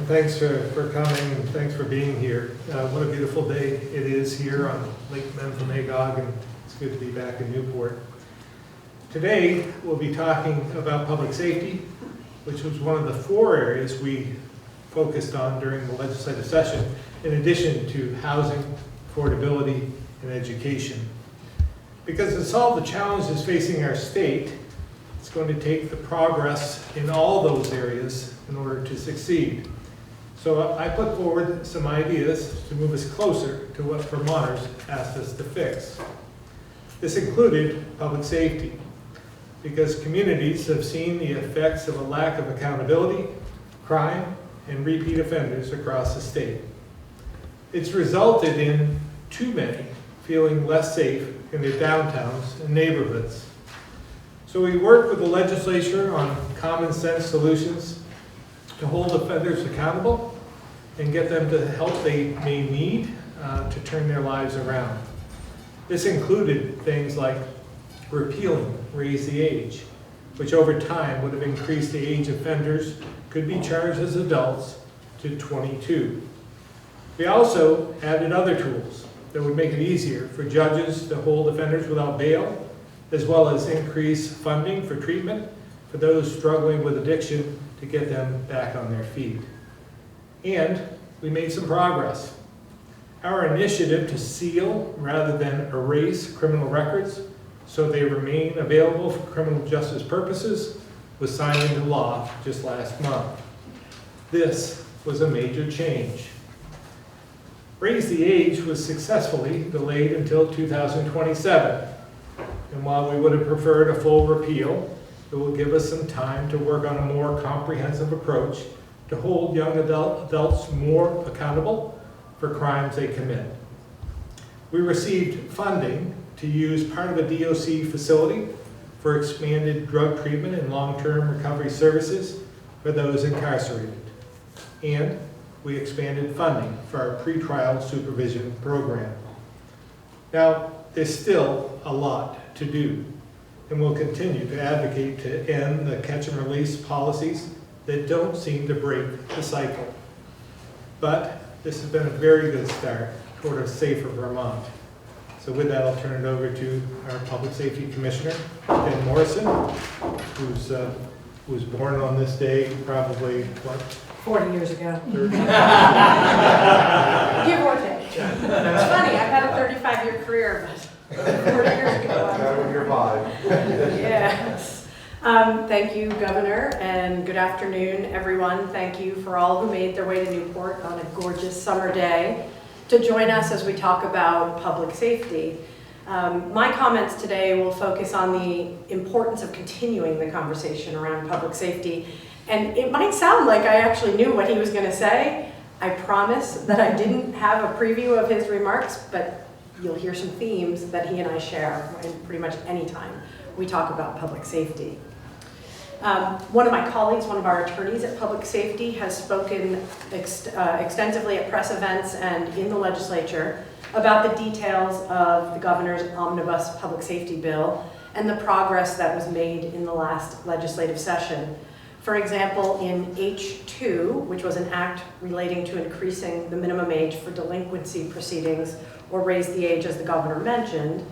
thanks for coming, and thanks for being here. What a beautiful day it is here on Lake Memphremagog, and it's good to be back in Newport. Today, we'll be talking about public safety, which was one of the 4 areas we focused on during the legislative session, in addition to housing, affordability, and education. Because to solve the challenges facing our state, it's going to take the progress in all those areas in order to succeed. So I put forward some ideas to move us closer to what Vermonters asked us to fix. This included public safety, because communities have seen the effects of a lack of accountability, crime, and repeat offenders across the state. It's resulted in too many feeling less safe in their downtowns and neighborhoods. So we worked with the legislature on common sense solutions to hold offenders accountable and get them the help they may need to turn their lives around. This included things like repealing Raise the Age, which over time would have increased the age offenders could be charged as adults to 22. We also added other tools that would make it easier for judges to hold offenders without bail, as well as increase funding for treatment for those struggling with addiction to get them back on their feet. And we made some progress. Our initiative to seal rather than erase criminal records so they remain available for criminal justice purposes was signed into law just last month. This was a major change. Raise the Age was successfully delayed until 2027. And while we would have preferred a full repeal, it will give us some time to work on a more comprehensive approach to hold young adults more accountable for crimes they commit. We received funding to use part of a DOC facility for expanded drug treatment and long-term recovery services for those incarcerated. And we expanded funding for our pretrial supervision program. Now, there's still a lot to do, and we'll continue to advocate to end the catch and release policies that don't seem to break the cycle. But this has been a very good start toward a safer Vermont. So with that, I'll turn it over to our Public Safety Commissioner, Ben Morrison, who was born on this day probably, what? 40 years ago. 30. Give or take. It's funny, I've had a 35-year career, but 40 years ago. That was your vibe. Yes. Thank you, Governor, and good afternoon, everyone. Thank you for all who made their way to Newport on a gorgeous summer day to join us as we talk about public safety. My comments today will focus on the importance of continuing the conversation around public safety. And it might sound like I actually knew what he was going to say. I promise that I didn't have a preview of his remarks, but you'll hear some themes that he and I share in pretty much any time we talk about public safety. One of my colleagues, one of our attorneys at Public Safety, has spoken extensively at press events and in the legislature about the details of the governor's omnibus public safety bill and the progress that was made in the last legislative session. For example, in H2, which was an act relating to increasing the minimum age for delinquency proceedings, or raise the age as the governor mentioned,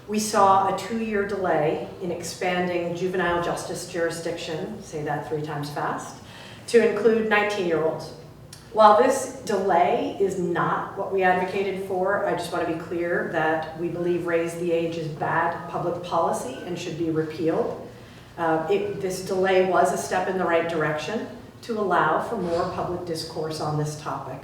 we saw a 2-year delay in expanding juvenile justice jurisdiction, say that 3 times fast, to include 19-year-olds. While this delay is not what we advocated for, I just want to be clear that we believe raise the age is bad public policy and should be repealed. This delay was a step in the right direction to allow for more public discourse on this topic.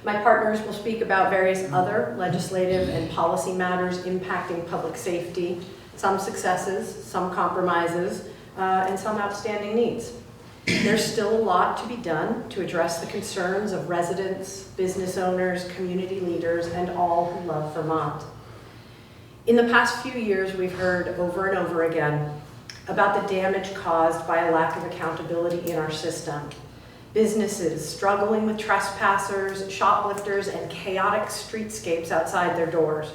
My partners will speak about various other legislative and policy matters impacting public safety, some successes, some compromises, and some outstanding needs. There's still a lot to be done to address the concerns of residents, business owners, community leaders, and all who love Vermont. In the past few years, we've heard over and over again about the damage caused by a lack of accountability in our system. Businesses struggling with trespassers, shoplifters, and chaotic streetscapes outside their doors.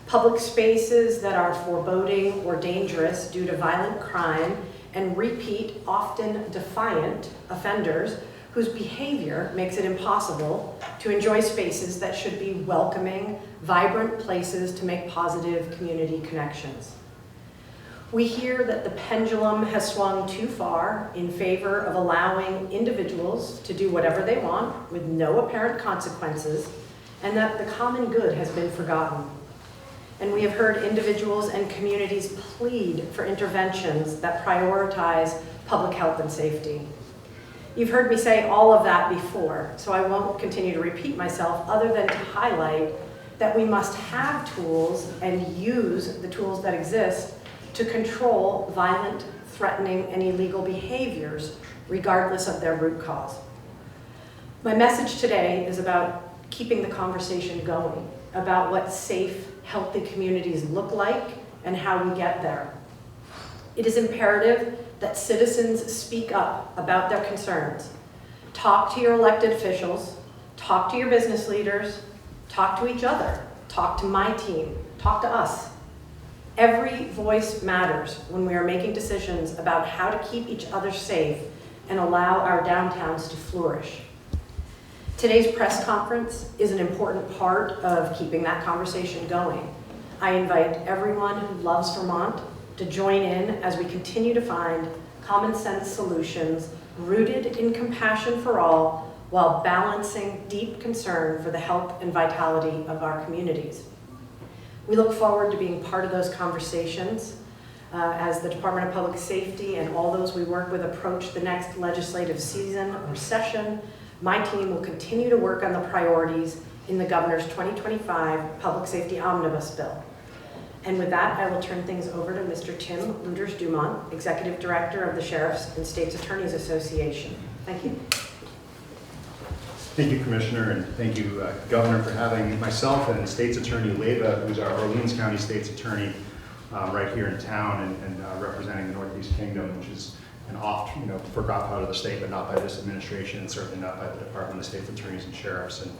Public spaces that are foreboding or dangerous due to violent crime and repeat, often defiant, offenders whose behavior makes it impossible to enjoy spaces that should be welcoming, vibrant places to make positive community connections. We hear that the pendulum has swung too far in favor of allowing individuals to do whatever they want with no apparent consequences, and that the common good has been forgotten. And we have heard individuals and communities plead for interventions that prioritize public health and safety. You've heard me say all of that before, so I won't continue to repeat myself other than to highlight that we must have tools and use the tools that exist to control violent, threatening, and illegal behaviors, regardless of their root cause. My message today is about keeping the conversation going, about what safe, healthy communities look like and how we get there. It is imperative that citizens speak up about their concerns. Talk to your elected officials, talk to your business leaders, talk to each other, talk to my team, talk to us. Every voice matters when we are making decisions about how to keep each other safe and allow our downtowns to flourish. Today's press conference is an important part of keeping that conversation going. I invite everyone who loves Vermont to join in as we continue to find common sense solutions rooted in compassion for all while balancing deep concern for the health and vitality of our communities. We look forward to being part of those conversations as the Department of Public Safety and all those we work with approach the next legislative season or session. My team will continue to work on the priorities in the Governor's 2025 Public Safety Omnibus Bill. And with that, I will turn things over to Mr. Tim Lueders-Dumont, Executive Director of the Sheriff's and State's Attorneys Association. Thank you. Thank you, Commissioner, and thank you, Governor, for having myself and State's Attorney Leva, who's our Orleans County State's Attorney right here in town and representing the Northeast Kingdom, which is an oft, forgotten part of the state, but not by this administration and certainly not by the Department of State's Attorneys and Sheriffs. And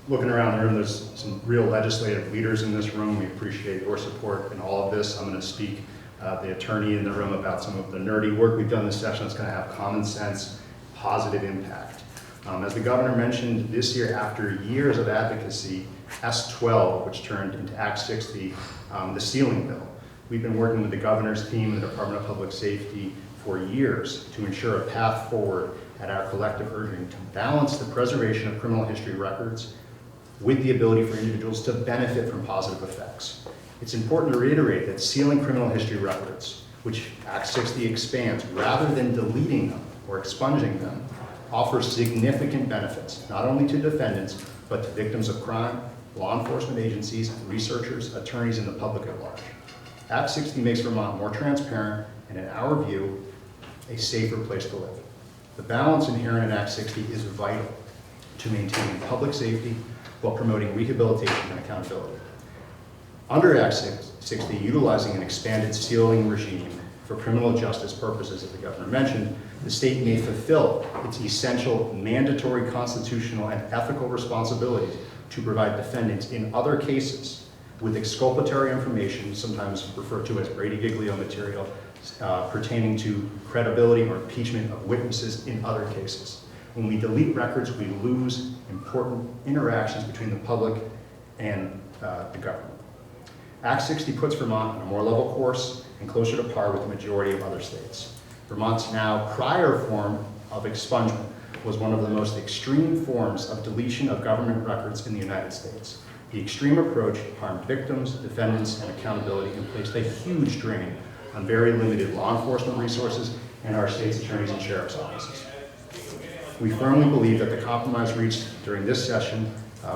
looking around the room, there's some real legislative leaders in this room. We appreciate your support in all of this. I'm going to speak the attorney in the room about some of the nerdy work we've done this session that's going to have common sense, positive impact. As the governor mentioned, this year, after years of advocacy, S12, which turned into Act 60, the ceiling bill, we've been working with the governor's team and the Department of Public Safety for years to ensure a path forward at our collective urging to balance the preservation of criminal history records with the ability for individuals to benefit from positive effects. It's important to reiterate that sealing criminal history records, which Act 60 expands, rather than deleting them or expunging them, offers significant benefits, not only to defendants, but to victims of crime, law enforcement agencies, researchers, attorneys, and the public at large. Act 60 makes Vermont more transparent and, in our view, a safer place to live. The balance inherent in Act 60 is vital to maintaining public safety while promoting rehabilitation and accountability. Under Act 60, utilizing an expanded sealing regime for criminal justice purposes, as the governor mentioned, the state may fulfill its essential mandatory constitutional and ethical responsibilities to provide defendants in other cases with exculpatory information, sometimes referred to as Brady-Giglio material, pertaining to credibility or impeachment of witnesses in other cases. When we delete records, we lose important interactions between the public and the government. Act 60 puts Vermont on a more level course and closer to par with the majority of other states. Vermont's now prior form of expungement was one of the most extreme forms of deletion of government records in the United States. The extreme approach harmed victims, defendants, and accountability and placed a huge drain on very limited law enforcement resources and our state's attorneys and sheriff's offices. We firmly believe that the compromise reached during this session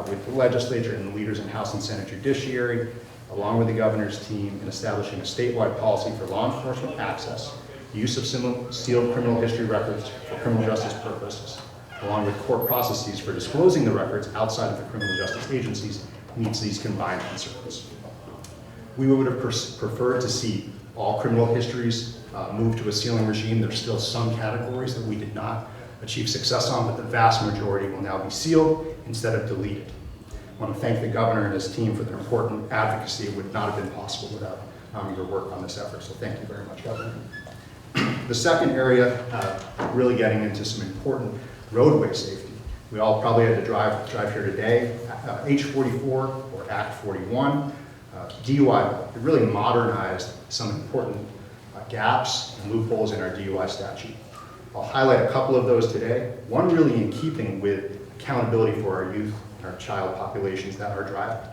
with the legislature and the leaders in House and Senate Judiciary, along with the governor's team, in establishing a statewide policy for law enforcement access, use of sealed criminal history records for criminal justice purposes, along with court processes for disclosing the records outside of the criminal justice agencies, meets these combined concerns. We would have preferred to see all criminal histories move to a sealing regime. There's still some categories that we did not achieve success on, but the vast majority will now be sealed instead of deleted. I want to thank the governor and his team for their important advocacy. It would not have been possible without your work on this effort, so thank you very much, Governor. The second area, really getting into some important roadway safety. We all probably had to drive here today. H44 or Act 41, DUI, it really modernized some important gaps and loopholes in our DUI statute. I'll highlight a couple of those today. One really in keeping with accountability for our youth and our child populations that are driving.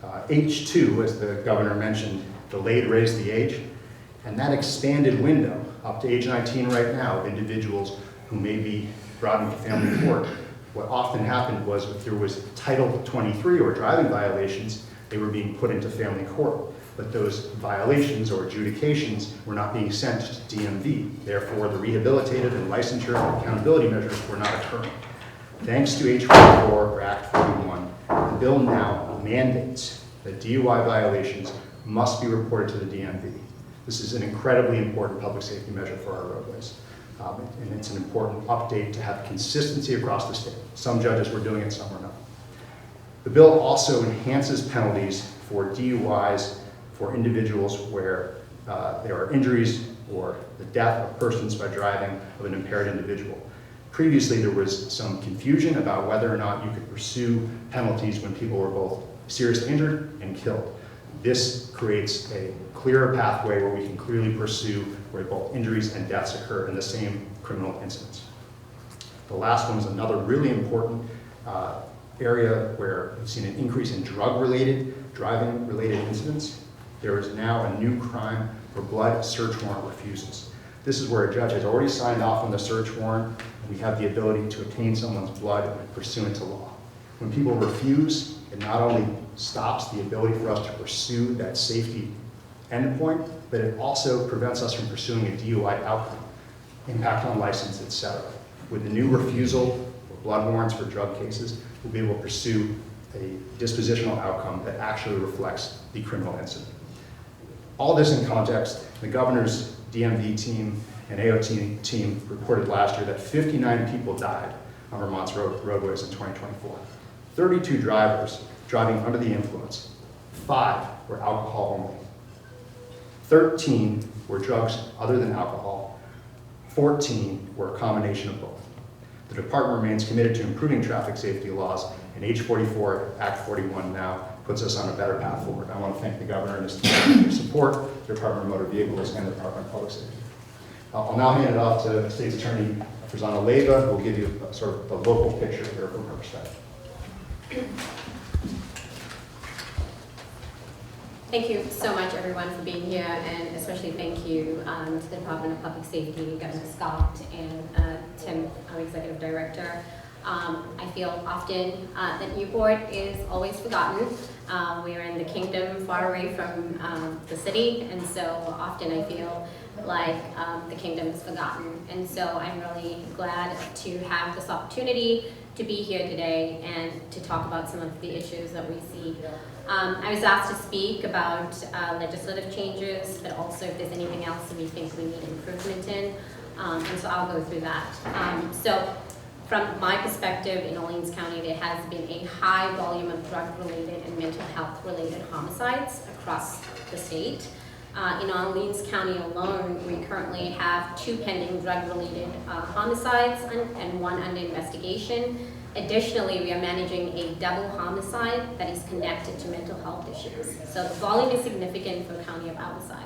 H2, as the governor mentioned, delayed raised the age, and that expanded window up to age 19 right now of individuals who may be brought into family court. What often happened was if there was Title 23 or driving violations, they were being put into family court. But those violations or adjudications were not being sent to DMV. Therefore, the rehabilitative and licensure and accountability measures were not occurring. Thanks to H44 or Act 41, the bill now mandates that DUI violations must be reported to the DMV. This is an incredibly important public safety measure for our roadways. And it's an important update to have consistency across the state. Some judges were doing it, some were not. The bill also enhances penalties for DUIs for individuals where there are injuries or the death of persons by driving of an impaired individual. Previously, there was some confusion about whether or not you could pursue penalties when people were both seriously injured and killed. This creates a clearer pathway where we can clearly pursue where both injuries and deaths occur in the same criminal incidents. The last one is another really important area where we've seen an increase in drug-related, driving-related incidents. There is now a new crime for blood search warrant refusals. This is where a judge has already signed off on the search warrant, and we have the ability to obtain someone's blood pursuant to law. When people refuse, it not only stops the ability for us to pursue that safety endpoint, but it also prevents us from pursuing a DUI outcome, impact on license, etc. With the new refusal or blood warrants for drug cases, we'll be able to pursue a dispositional outcome that actually reflects the criminal incident. All this in context, the governor's DMV team and AOT team reported last year that 59 people died on Vermont's roadways in 2024. 32 drivers driving under the influence. 5 were alcohol only. 13 were drugs other than alcohol. 14 were a combination of both. The department remains committed to improving traffic safety laws, and H44, Act 41 now puts us on a better path forward. I want to thank the governor and his team for their support, the Department of Motor Vehicles, and the Department of Public Safety. I'll now hand it off to State's Attorney Frizana Leyva, who will give you sort of the local picture here from her perspective. Thank you so much, everyone, for being here, and especially thank you to the Department of Public Safety, Governor Scott, and Tim, our Executive Director. I feel often that Newport is always forgotten. We are in the kingdom far away from the city, and so often I feel like the kingdom is forgotten. And so I'm really glad to have this opportunity to be here today and to talk about some of the issues that we see. I was asked to speak about legislative changes, but also if there's anything else that we think we need improvement in, and so I'll go through that. So from my perspective, in Orleans County, there has been a high volume of drug-related and mental health-related homicides across the state. In Orleans County alone, we currently have 2 pending drug-related homicides and 1 under investigation. Additionally, we are managing a double homicide that is connected to mental health issues. So the volume is significant for a county of our size.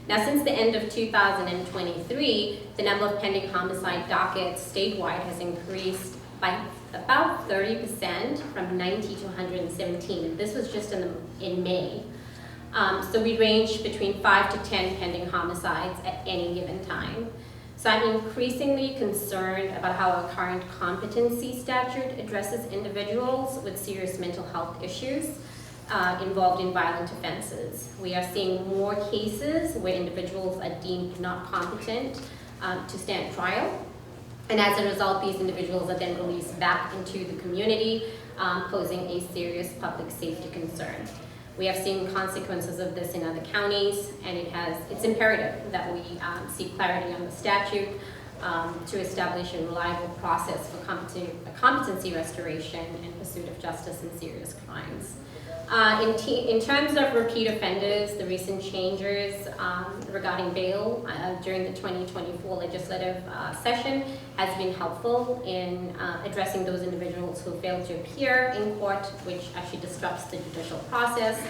Now, since the end of 2023, the number of pending homicide dockets statewide has increased by about 30% from 90 to 117. And this was just in May. So we range between 5 to 10 pending homicides at any given time. So I'm increasingly concerned about how our current competency statute addresses individuals with serious mental health issues involved in violent offenses. We are seeing more cases where individuals are deemed not competent to stand trial. And as a result, these individuals are then released back into the community, posing a serious public safety concern. We have seen consequences of this in other counties, and it's imperative that we seek clarity on the statute to establish a reliable process for competency restoration and pursuit of justice in serious crimes. In terms of repeat offenders, the recent changes regarding bail during the 2024 legislative session has been helpful in addressing those individuals who fail to appear in court, which actually disrupts the judicial process.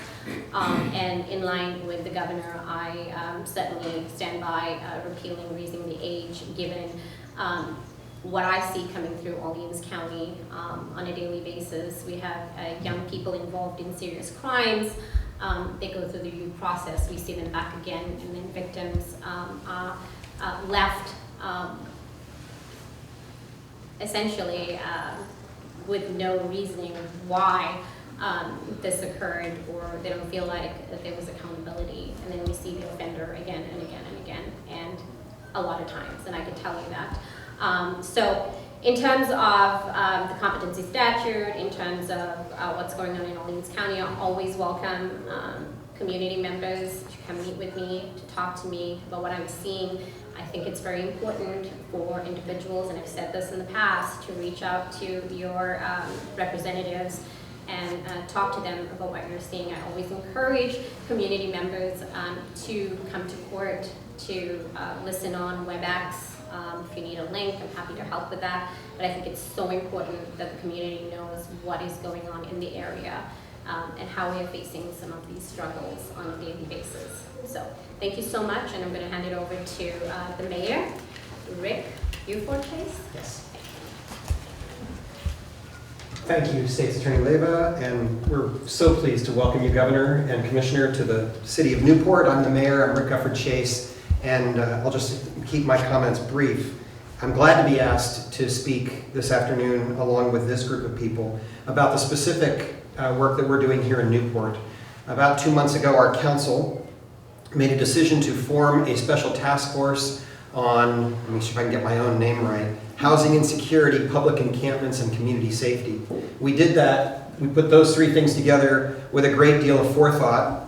And in line with the governor, I certainly stand by repealing raising the age, given what I see coming through Orleans County on a daily basis. We have young people involved in serious crimes. They go through the due process. We see them back again, and then victims are left essentially with no reasoning why this occurred, or they don't feel like there was accountability. And then we see the offender again and again and again, and a lot of times, and I can tell you that. So in terms of the competency statute, in terms of what's going on in Orleans County, I always welcome community members to come meet with me, to talk to me about what I'm seeing. I think it's very important for individuals, and I've said this in the past, to reach out to your representatives and talk to them about what you're seeing. I always encourage community members to come to court, to listen on WebEx. If you need a link, I'm happy to help with that. But I think it's so important that the community knows what is going on in the area and how we are facing some of these struggles on a daily basis. So thank you so much, and I'm going to hand it over to the mayor, Rick Buford, please. Yes. Thank you, State's Attorney Leyva, and we're so pleased to welcome you, Governor and Commissioner, to the city of Newport. I'm the mayor, I'm Rick Gufford Chase, and I'll just keep my comments brief. I'm glad to be asked to speak this afternoon along with this group of people about the specific work that we're doing here in Newport. About 2 months ago, our council made a decision to form a special task force on, let me see if I can get my own name right, housing insecurity, public encampments, and community safety. We did that, we put those three things together with a great deal of forethought,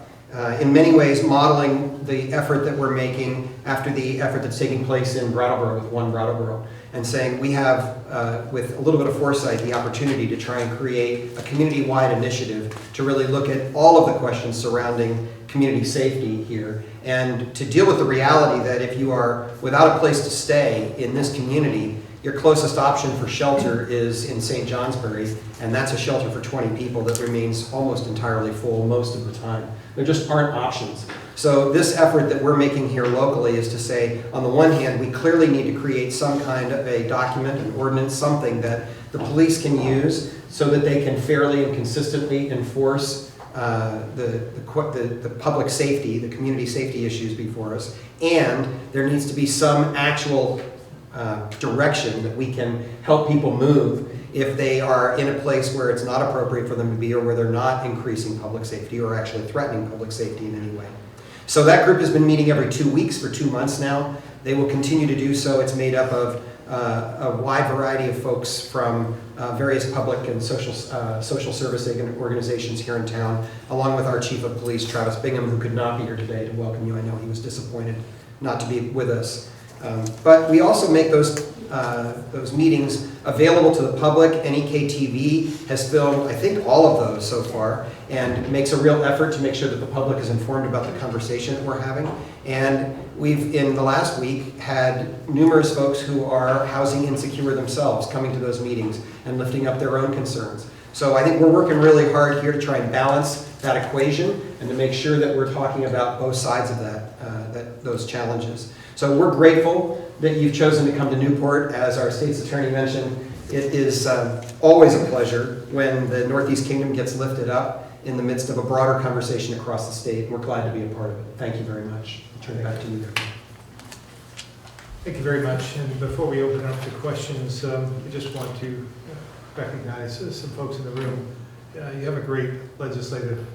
in many ways modeling the effort that we're making after the effort that's taking place in Brattleboro with One Brattleboro, and saying we have, with a little bit of foresight, the opportunity to try and create a community-wide initiative to really look at all of the questions surrounding community safety here, and to deal with the reality that if you are without a place to stay in this community, your closest option for shelter is in St. Johnsbury, and that's a shelter for 20 people that remains almost entirely full most of the time. There just aren't options. So this effort that we're making here locally is to say, on the one hand, we clearly need to create some kind of a document, an ordinance, something that the police can use so that they can fairly and consistently enforce the public safety, the community safety issues before us. And there needs to be some actual direction that we can help people move if they are in a place where it's not appropriate for them to be, or where they're not increasing public safety or actually threatening public safety in any way. So that group has been meeting every 2 weeks for 2 months now. They will continue to do so. It's made up of a wide variety of folks from various public and social service organizations here in town, along with our Chief of Police, Travis Bingham, who could not be here today to welcome you. I know he was disappointed not to be with us. But we also make those meetings available to the public. NEK-TV has filmed, I think, all of those so far, and makes a real effort to make sure that the public is informed about the conversation that we're having. And we've, in the last week, had numerous folks who are housing insecure themselves coming to those meetings and lifting up their own concerns. So I think we're working really hard here to try and balance that equation and to make sure that we're talking about both sides of those challenges. So we're grateful that you've chosen to come to Newport. As our state's attorney mentioned, it is always a pleasure when the Northeast Kingdom gets lifted up in the midst of a broader conversation across the state. We're glad to be a part of it. Thank you very much. I'll turn it back to you. Thank you very much. And before we open up to questions, we just want to recognize some folks in the room. You have a great legislative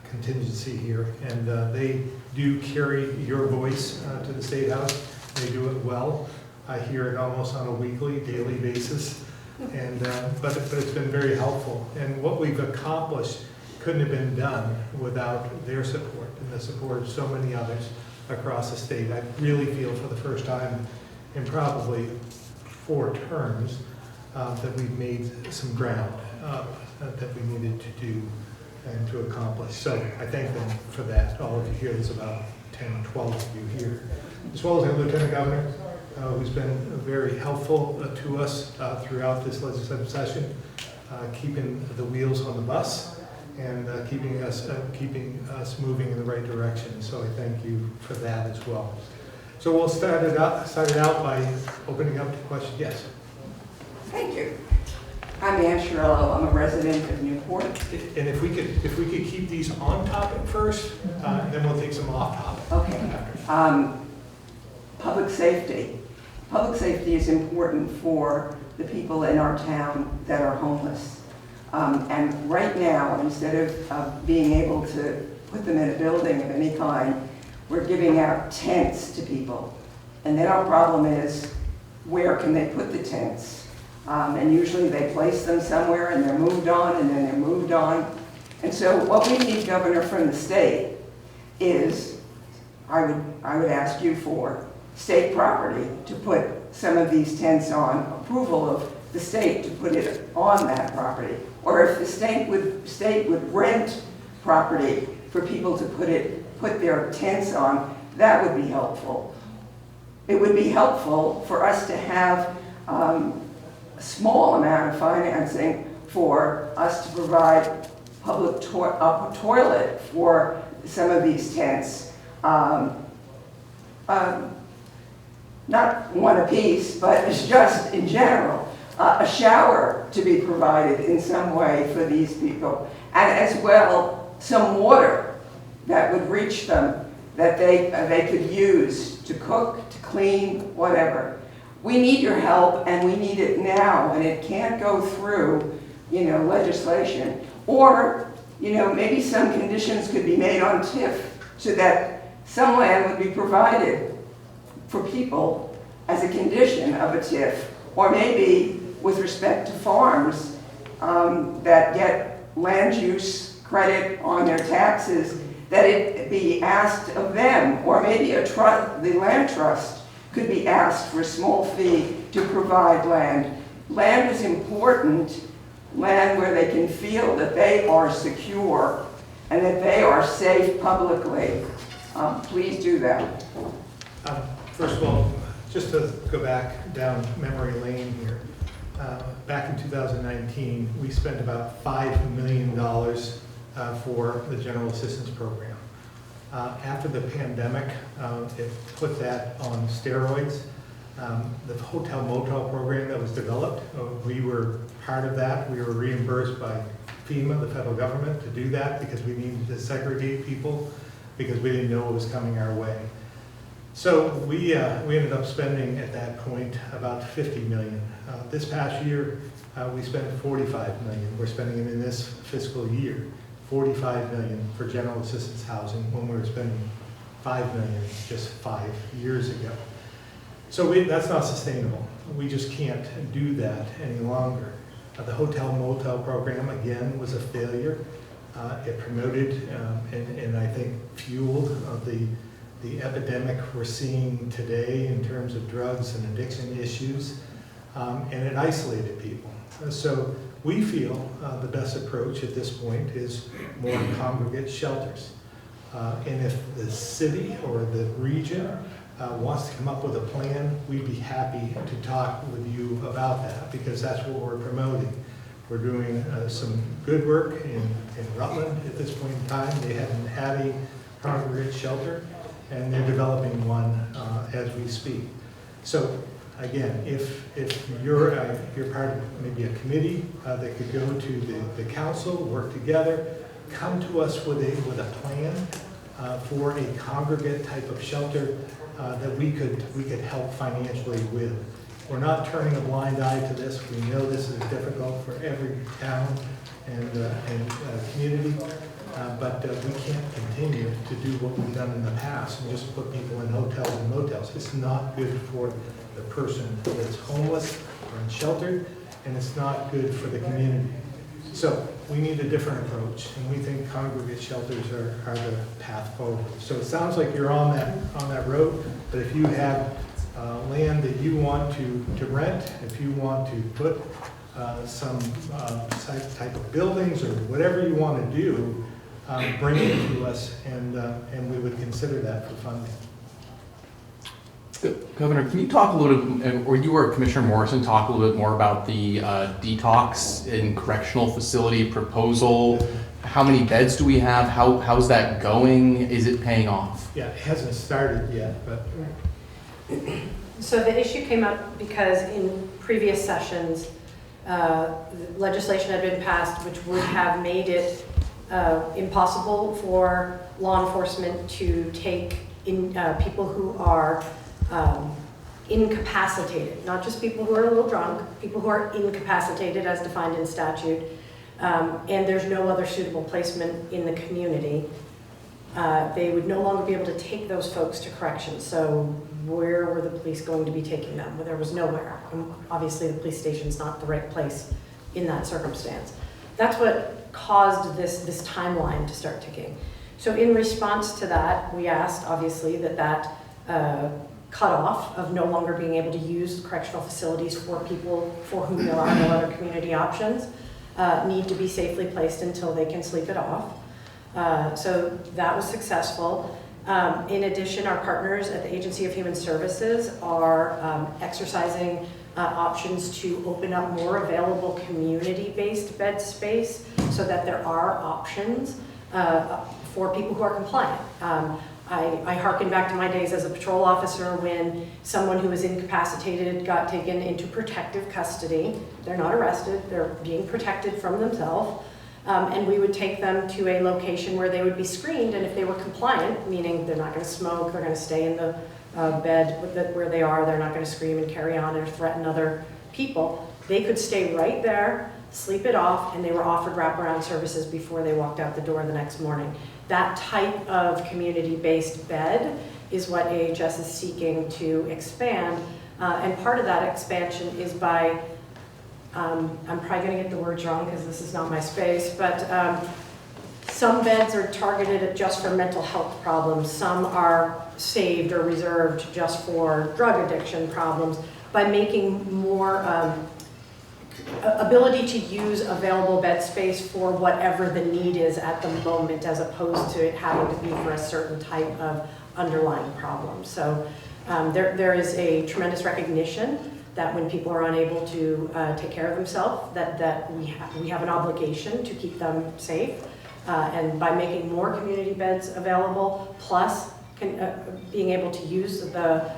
contingency here, and they do carry your voice to the State House. They do it well. I hear it almost on a weekly, daily basis, and but it's been very helpful. And what we've accomplished couldn't have been done without their support and the support of so many others across the state. I really feel for the first time in probably 4 terms that we've made some ground that we needed to do. and to accomplish. So I thank them for that. All of you here, there's about 10, 12 of you here, as well as our Lieutenant Governor, who's been very helpful to us throughout this legislative session, keeping the wheels on the bus and keeping us moving in the right direction. So I thank you for that as well. So we'll start it out by opening up to questions. Yes. Thank you. I'm Ann Chiarello. I'm a resident of Newport. And if we could keep these on topic first, then we'll take some off topic. Okay. Public safety. Public safety is important for the people in our town that are homeless. And right now, instead of being able to put them in a building of any kind, we're giving out tents to people. And then our problem is, where can they put the tents? And usually they place them somewhere and they're moved on and then they're moved on. And so what we need, Governor, from the state is, I would ask you for state property to put some of these tents on, approval of the state to put it on that property. Or if the state would rent property for people to put their tents on, that would be helpful. It would be helpful for us to have a small amount of financing for us to provide a toilet for some of these tents. Not one apiece, but it's just in general. A shower to be provided in some way for these people. And as well, some water that would reach them that they could use to cook, to clean, whatever. We need your help, and we need it now, and it can't go through, legislation. Or, maybe some conditions could be made on TIF so that some land would be provided for people as a condition of a TIF. Or maybe with respect to farms that get land use credit on their taxes, that it be asked of them, or maybe the land trust could be asked for a small fee to provide land. Land is important, land where they can feel that they are secure and that they are safe publicly. Please do that. First of all, just to go back down memory lane here, back in 2019, we spent about $5 million for the General Assistance Program. After the pandemic, it put that on steroids. The hotel motel program that was developed, we were part of that. We were reimbursed by FEMA, the federal government, to do that because we needed to segregate people because we didn't know what was coming our way. So we ended up spending at that point about $50 million. This past year, we spent $45 million. We're spending it in this fiscal year, $45 million for general assistance housing when we were spending $5 million just 5 years ago. So that's not sustainable. We just can't do that any longer. The hotel motel program, again, was a failure. It promoted and I think fueled the epidemic we're seeing today in terms of drugs and addiction issues, and it isolated people. So we feel the best approach at this point is more congregate shelters. And if the city or the region wants to come up with a plan, we'd be happy to talk with you about that because that's what we're promoting. We're doing some good work in Rutland at this point in time. They haven't had a congregate shelter, and they're developing one as we speak. So again, if you're part of maybe a committee that could go to the council, work together, come to us with a plan for a congregate type of shelter that we could help financially with. We're not turning a blind eye to this. We know this is difficult for every town and community. But we can't continue to do what we've done in the past and just put people in hotels and motels. It's not good for the person that's homeless or unsheltered, and it's not good for the community. So we need a different approach, and we think congregate shelters are the path forward. So it sounds like you're on that road, but if you have land that you want to rent, if you want to put some type of buildings or whatever you want to do, bring it to us, and we would consider that for funding. Governor, can you talk a little bit, or you or Commissioner Morrison talk a little bit more about the detox in correctional facility proposal? How many beds do we have? How's that going? Is it paying off? Yeah, it hasn't started yet, but So the issue came up because in previous sessions, legislation had been passed which would have made it impossible for law enforcement to take in people who are incapacitated, not just people who are a little drunk, people who are incapacitated as defined in statute, and there's no other suitable placement in the community. They would no longer be able to take those folks to corrections. So where were the police going to be taking them? Well, there was nowhere. And obviously the police station's not the right place in that circumstance. That's what caused this timeline to start ticking. So in response to that, we asked obviously that cutoff of no longer being able to use correctional facilities for people for whom there are no other community options need to be safely placed until they can sleep it off. So that was successful. In addition, our partners at the Agency of Human Services are exercising options to open up more available community-based bed space so that there are options for people who are compliant. I hearken back to my days as a patrol officer when someone who was incapacitated got taken into protective custody. They're not arrested, they're being protected from themselves. And we would take them to a location where they would be screened, and if they were compliant, meaning they're not going to smoke, they're going to stay in the bed where they are, they're not going to scream and carry on or threaten other people, they could stay right there, sleep it off, and they were offered wraparound services before they walked out the door the next morning. That type of community-based bed is what AHS is seeking to expand, and part of that expansion is by I'm probably going to get the words wrong because this is not my space, but some beds are targeted just for mental health problems. Some are saved or reserved just for drug addiction problems. By making more ability to use available bed space for whatever the need is at the moment, as opposed to it having to be for a certain type of underlying problem. So there is a tremendous recognition that when people are unable to take care of themselves, that we have an obligation to keep them safe. And by making more community beds available, plus being able to use the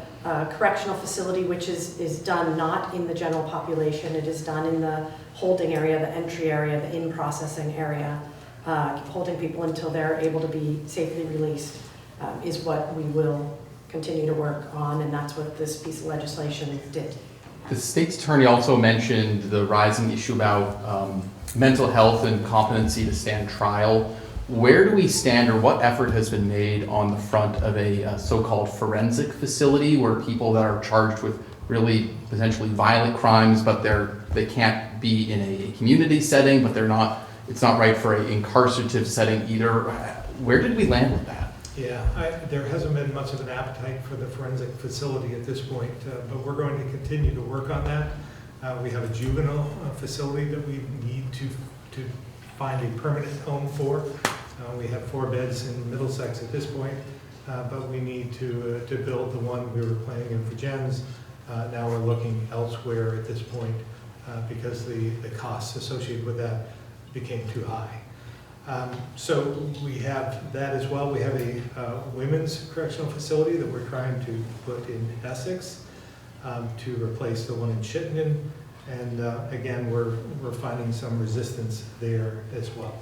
correctional facility, which is done not in the general population, it is done in the holding area, the entry area, the in-processing area, holding people until they're able to be safely released, is what we will continue to work on, and that's what this piece of legislation did. The state's attorney also mentioned the rising issue about mental health and competency to stand trial. Where do we stand, or what effort has been made on the front of a so-called forensic facility where people that are charged with really potentially violent crimes, but they can't be in a community setting, but it's not right for an incarcerative setting either. Where did we land with that? yeah, there hasn't been much of an appetite for the forensic facility at this point, but we're going to continue to work on that. We have a juvenile facility that we need to find a permanent home for. We have 4 beds in Middlesex at this point, but we need to build the one we were planning in Virgins. Now we're looking elsewhere at this point because the costs associated with that became too high. So we have that as well. We have a women's correctional facility that we're trying to put in Essex to replace the one in Chittenden. And again, we're finding some resistance there as well.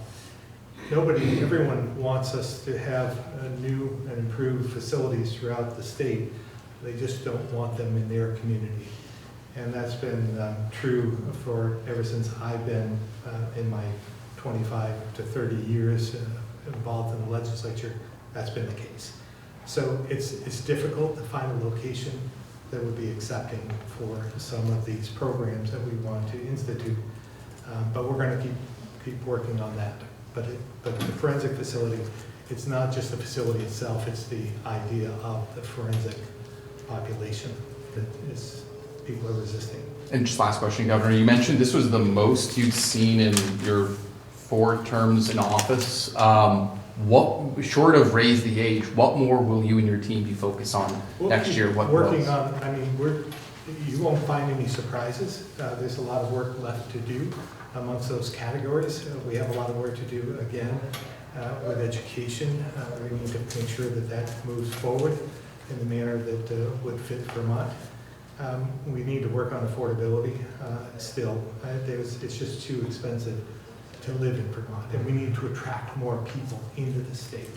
Everyone wants us to have new and improved facilities throughout the state. They just don't want them in their community. And that's been true for ever since I've been in my 25 to 30 years involved in the legislature. That's been the case. So it's difficult to find a location that would be accepting for some of these programs that we want to institute. But we're going to keep working on that. But the forensic facility, it's not just the facility itself, it's the idea of the forensic population that people are resisting. And just last question, Governor, you mentioned this was the most you'd seen in your 4 terms in office. What, short of raise the age, what more will you and your team be focused on We'll next keep year? What working else? on, I mean, you won't find any surprises. There's a lot of work left to do amongst those categories. We have a lot of work to do, again, with education. We need to make sure that that moves forward in the manner that would fit Vermont. We need to work on affordability still. It's just too expensive to live in Vermont, and we need to attract more people into the state.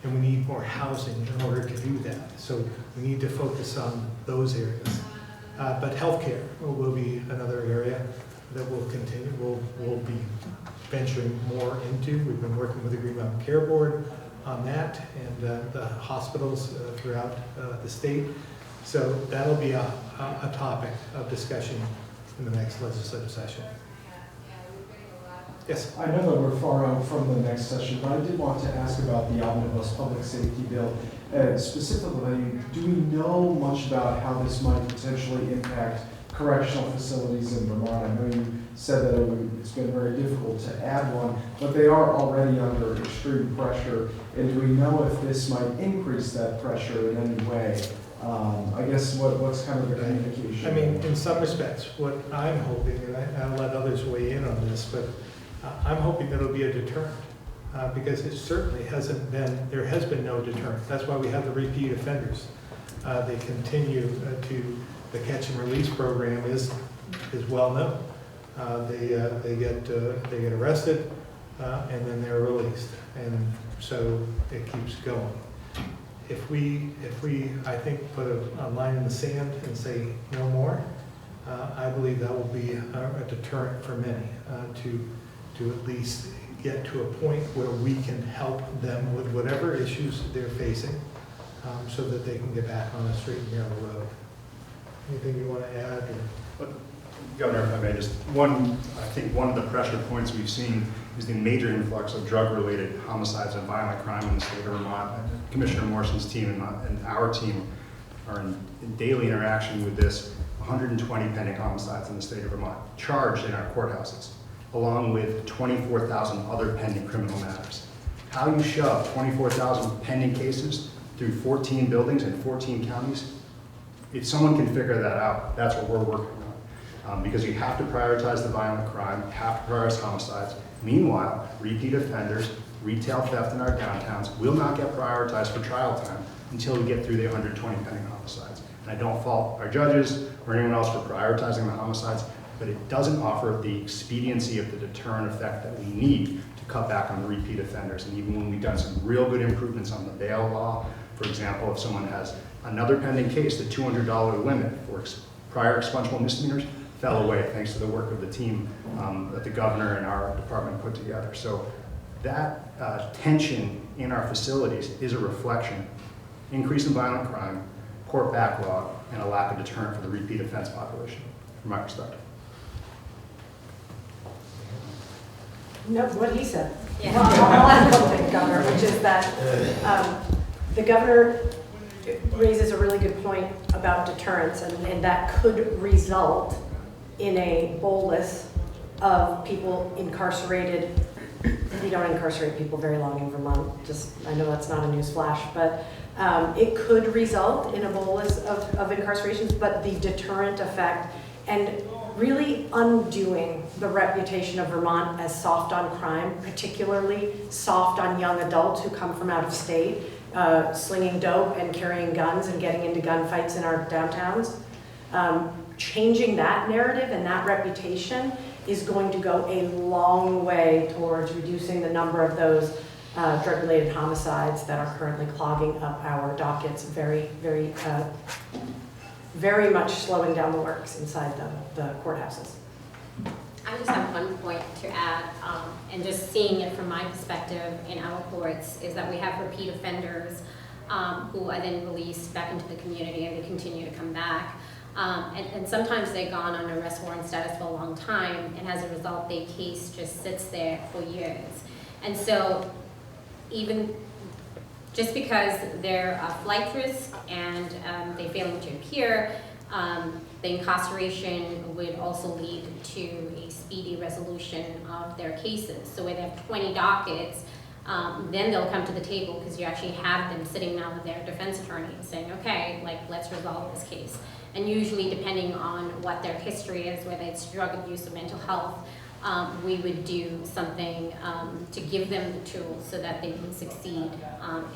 And we need more housing in order to do that. So we need to focus on those areas. But healthcare will be another area that we'll continue, we'll be venturing more into. We've been working with the Green Mountain Care Board on that, and the hospitals throughout the state. So that'll be a topic of discussion in the next legislative session. Yes? I know that we're far out from the next session, but I did want to ask about the omnibus public safety bill. Specifically, do we know much about how this might potentially impact correctional facilities in Vermont? I know you said that it's been very difficult to add one, but they are already under extreme pressure. And do we know if this might increase that pressure in any way? I guess what's kind of the communication? I mean, in some respects, what I'm hoping, and I'll let others weigh in on this, but I'm hoping that it'll be a deterrent, because it certainly hasn't been, there has been no deterrent. That's why we have the repeat offenders. They continue the catch and release program is well known. They get arrested, and then they're released. And so it keeps going. If we, I think, put a line in the sand and say no more, I believe that will be a deterrent for many to at least get to a point where we can help them with whatever issues they're facing, so that they can get back on a straight and narrow road. Anything you want to add? Or? Governor, if I may, I think one of the pressure points we've seen is the major influx of drug-related homicides and violent crime in the state of Vermont. Commissioner Morrison's team and our team are in daily interaction with this. 120 pending homicides in the state of Vermont, charged in our courthouses, along with 24,000 other pending criminal matters. How you shove 24,000 pending cases through 14 buildings in 14 counties, if someone can figure that out, that's what we're working on. Because you have to prioritize the violent crime, you have to prioritize homicides. Meanwhile, repeat offenders, retail theft in our downtowns will not get prioritized for trial time until we get through the 120 pending homicides. And I don't fault our judges or anyone else for prioritizing the homicides, but it doesn't offer the expediency of the deterrent effect that we need to cut back on the repeat offenders. And even when we've done some real good improvements on the bail law, for example, if someone has another pending case, the $200 limit for prior expungable misdemeanors fell away thanks to the work of the team that the governor and our department put together. So that tension in our facilities is a reflection, increase in violent crime, court backlog, and a lack of deterrent for the repeat offense population, from my perspective. No, what he said. Yeah. I'll add one thing, Governor, which is that the governor raises a really good point about deterrence, and that could result in a bolus of people incarcerated. You don't incarcerate people very long in Vermont, I know that's not a news flash, but it could result in a bolus of incarcerations, but the deterrent effect and really undoing the reputation of Vermont as soft on crime, particularly soft on young adults who come from out of state, slinging dope and carrying guns and getting into gunfights in our downtowns. Changing that narrative and that reputation is going to go a long way towards reducing the number of those drug-related homicides that are currently clogging up our dockets, very much slowing down the works inside the courthouses. I just have one point to add, and just seeing it from my perspective in our courts, is that we have repeat offenders who are then released back into the community and they continue to come back. And sometimes they've gone on arrest warrant status for a long time, and as a result, their case just sits there for years. And so even just because they're a flight risk and they fail to appear, The incarceration would also lead to a speedy resolution of their cases. So where they have 20 dockets, then they'll come to the table because you actually have them sitting down with their defense attorney and saying, okay, like, let's resolve this case. And usually, depending on what their history is, whether it's drug abuse or mental health, we would do something to give them the tools so that they can succeed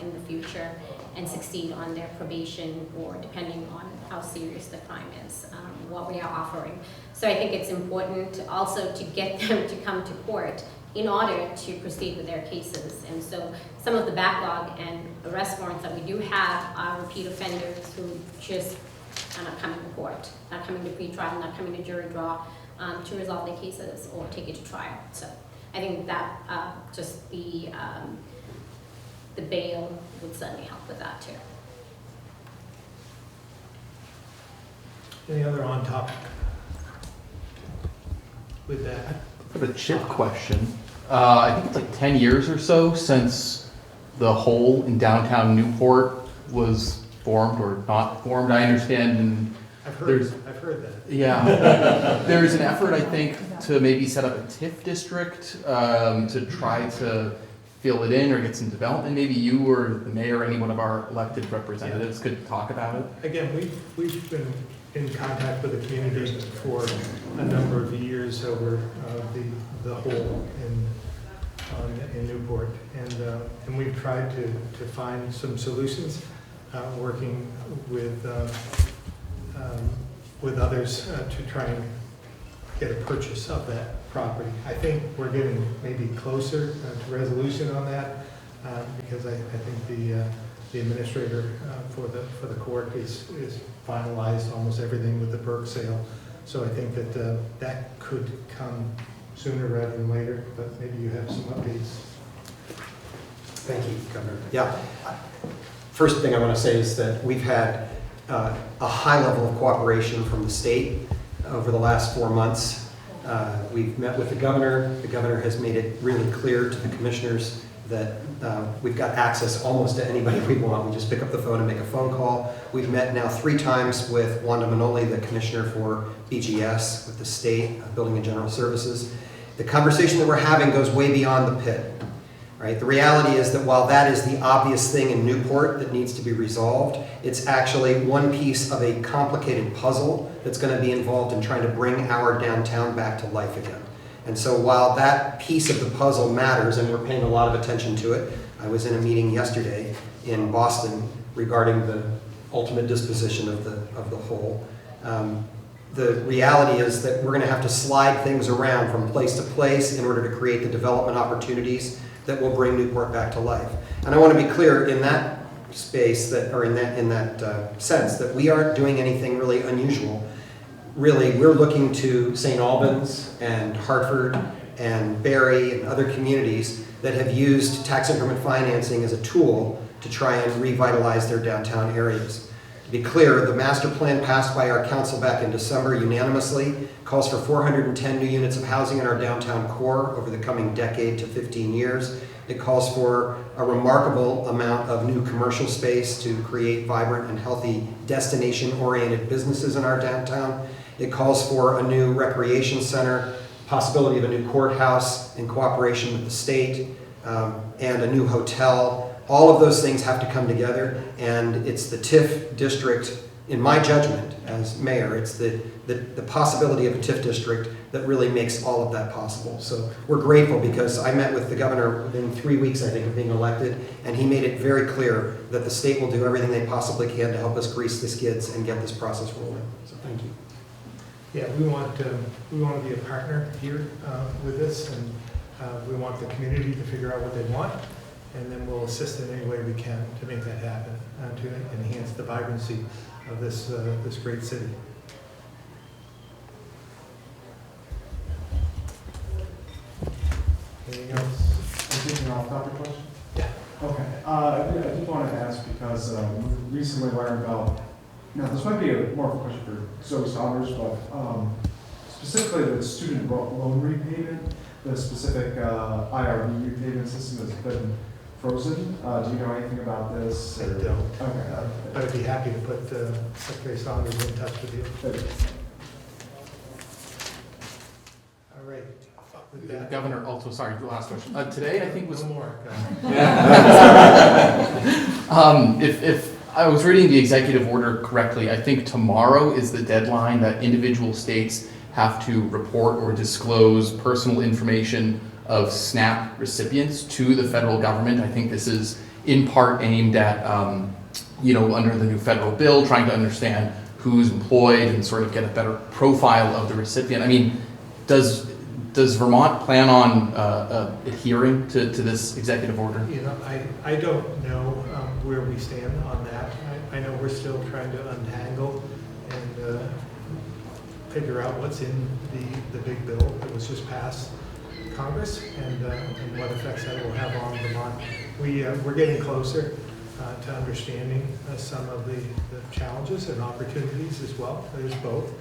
in the future and succeed on their probation, or depending on how serious the crime is, what we are offering. So I think it's important also to get them to come to court in order to proceed with their cases. And so some of the backlog and arrest warrants that we do have are repeat offenders who just are not coming to court, not coming to pretrial, not coming to jury draw to resolve their cases or take it to trial. So I think that just the bail would certainly help with that too. Any other on topic with that? For the chip question, I think it's like 10 years or so since the hole in downtown Newport was formed or not formed. I understand, and I've heard that. yeah, there's an effort, I think, to maybe set up a TIF district to try to fill it in or get some development. Maybe you or the mayor or any one of our elected representatives could talk about it. Again, we've been in contact with the community for a number of years over the hole in Newport, and we've tried to find some solutions, working with others to try and get a purchase of that property. I think we're getting maybe closer to resolution on that, because I think the administrator for the court is finalized almost everything with the Burke sale. So I think that that could come sooner rather than later, but maybe you have some updates. Thank you, Governor. Yeah. First thing I want to say is that we've had a high level of cooperation from the state over the last 4 months. We've met with the governor. The governor has made it really clear to the commissioners that we've got access almost to anybody we want. We just pick up the phone and make a phone call. We've met now 3 times with Wanda Manoli, the commissioner for BGS, with the state, Building and General Services. The conversation that we're having goes way beyond the pit. Right? The reality is that while that is the obvious thing in Newport that needs to be resolved, it's actually one piece of a complicated puzzle that's going to be involved in trying to bring our downtown back to life again. And so while that piece of the puzzle matters, and we're paying a lot of attention to it, I was in a meeting yesterday in Boston regarding the ultimate disposition of the whole. The reality is that we're going to have to slide things around from place to place in order to create the development opportunities that will bring Newport back to life. And I want to be clear in that space, that, or in that sense, that we aren't doing anything really unusual. Really, we're looking to St. Albans and Hartford and Barry and other communities that have used tax increment financing as a tool to try and revitalize their downtown areas. To be clear, the master plan passed by our council back in December unanimously calls for 410 new units of housing in our downtown core over the coming decade to 15 years. It calls for a remarkable amount of new commercial space to create vibrant and healthy destination-oriented businesses in our downtown. It calls for a new recreation center, possibility of a new courthouse in cooperation with the state, and a new hotel. All of those things have to come together, and it's the TIF district, in my judgment as mayor, it's the possibility of a TIF district that really makes all of that possible. So we're grateful because I met with the governor within 3 weeks, I think, of being elected, and he made it very clear that the state will do everything they possibly can to help us grease the skids and get this process rolling. So thank you. Yeah, we want to be a partner here with this, and we want the community to figure out what they want, and then we'll assist in any way we can to make that happen, to enhance the vibrancy of this great city. Anything else? Taking an off-topic question? Yeah. Okay. I did want to ask because we recently learned about, now this might be more of a question for Zoe Saunders, but specifically the student loan repayment, the specific IRB repayment system that's been frozen. Do you know anything about this? I or- don't. Okay. But I'd be happy to put Secretary Saunders in touch with you. Okay. All right. With that, Governor, also, sorry, last question. Today, I think was, no more. if I was reading the executive order correctly, I think tomorrow is the deadline that individual states have to report or disclose personal information of SNAP recipients to the federal government. I think this is in part aimed at, under the new federal bill, trying to understand who's employed and sort of get a better profile of the recipient. I mean, does Vermont plan on adhering to this executive order? You know, I don't know where we stand on that. I know we're still trying to untangle and figure out what's in the big bill that was just passed Congress and what effects that will have on Vermont. We're getting closer to understanding some of the challenges and opportunities as well. There's both.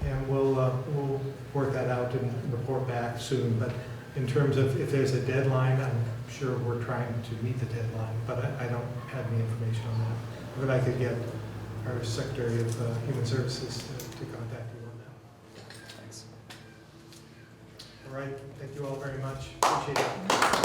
And we'll work that out and report back soon. But in terms of if there's a deadline, I'm sure we're trying to meet the deadline, but I don't have any information on that. But I could get our Secretary of Human Services to contact you on that. Thanks. All right, thank you all very much. Appreciate it.